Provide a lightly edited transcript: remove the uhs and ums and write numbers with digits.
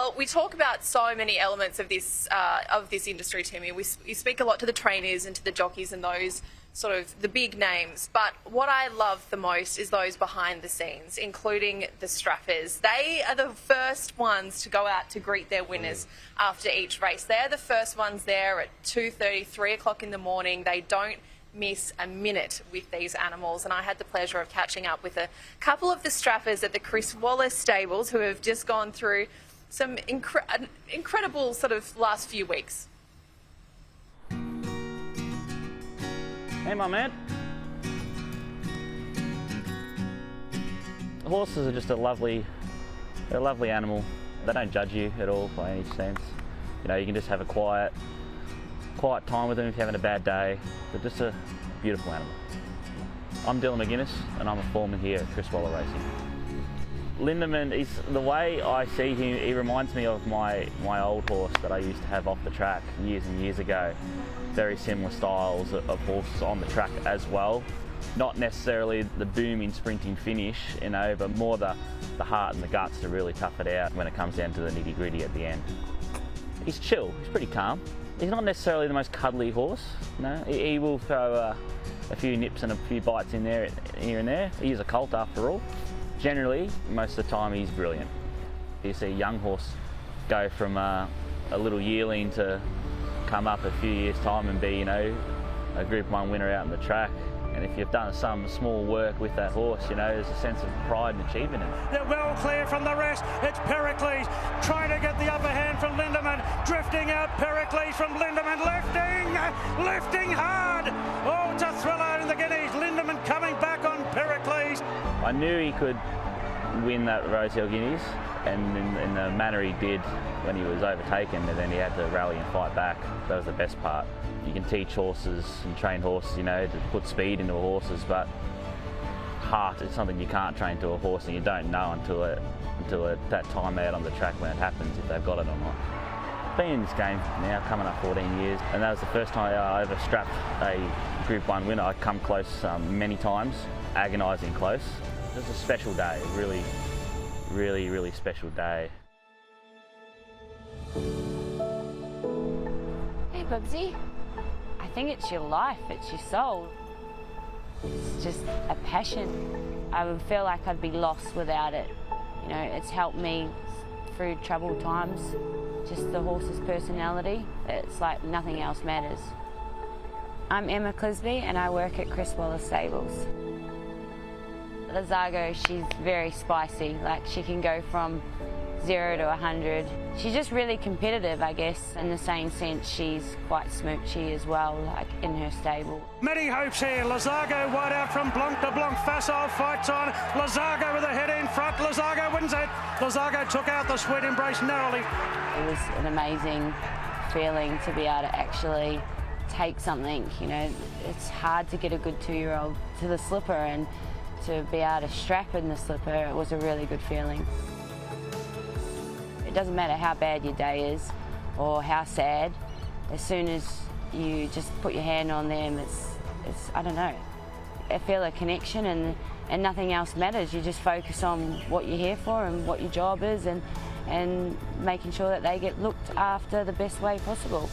Well, we talk about so many elements of this industry, Timmy. We speak a lot to the trainers and to the jockeys and those sort of the big names. But what I love the most is those behind the scenes, including the strappers. They are the first ones to go out to greet their winners after each race. They're the first ones there at 2:30, 3 o'clock in the morning. They don't miss a minute with these animals, and I had the pleasure of catching up with a couple of the strappers at the Chris Wallace stables who have just gone through some incredible sort of last few weeks. Hey, my man. Horses are just they're a lovely animal. They don't judge you at all by any sense. You know, you can just have a quiet time with them if you're having a bad day. They're just a beautiful animal. I'm Dylan McGuinness and I'm a foreman here at Chris Wallace Racing. Lindemann, the way I see him, he reminds me of my old horse that I used to have off the track years and years ago. Very similar styles of horses on the track as well. Not necessarily the booming, sprinting finish, you know, but more the heart and the guts to really tough it out when it comes down to the nitty-gritty at the end. He's chill, he's pretty calm. He's not necessarily the most cuddly horse, no. He will throw a few nips and a few bites in there, here and there. He is a colt after all. Generally, most of the time he's brilliant. You see a young horse go from a little yearling to come up a few years' time and be, you know, a Group 1 winner out on the track. And if you've done some small work with that horse, you know, there's a sense of pride and achievement in it. They're well clear from the rest. It's Pericles trying to get the upper hand from Lindemann. Drifting out Pericles from Lindemann. Lifting hard. Oh, it's a thriller in the Guineas. Lindemann coming back on Pericles. I knew he could win that Rosehill Guineas, and in the manner he did when he was overtaken, and then he had to rally and fight back. That was the best part. You can teach horses and train horses, you know, to put speed into horses, but heart is something you can't train to a horse, and you don't know until that time out on the track when it happens, if they've got it or not. Been in this game now, coming up 14 years, and that was the first time I ever strapped a Group 1 winner. I'd come close many times, agonising close. It was a special day, really special day. Hey Bubsy, I think it's your life, it's your soul. It's just a passion. I would feel like I'd be lost without it. You know, it's helped me through troubled times. Just the horse's personality, it's like nothing else matters. I'm Emma Clisby and I work at Chris Wallace Stables. Lazago, she's very spicy, like she can go from 0 to 100. She's just really competitive, I guess. In the same sense, she's quite smoochy as well, like in her stable. Many hopes here. Lazago wide out from Blanc to Blanc. Facile fights on. Lazago with a head in front. Lazago wins it. Lazago took out the Sweet Embrace narrowly. It was an amazing feeling to be able to actually take something. You know, it's hard to get a good 2-year-old to the slipper, and to be able to strap in the slipper, it was a really good feeling. It doesn't matter how bad your day is or how sad, as soon as you just put your hand on them, it's I don't know, I feel a connection, and nothing else matters. You just focus on what you're here for and what your job is, and making sure that they get looked after the best way possible.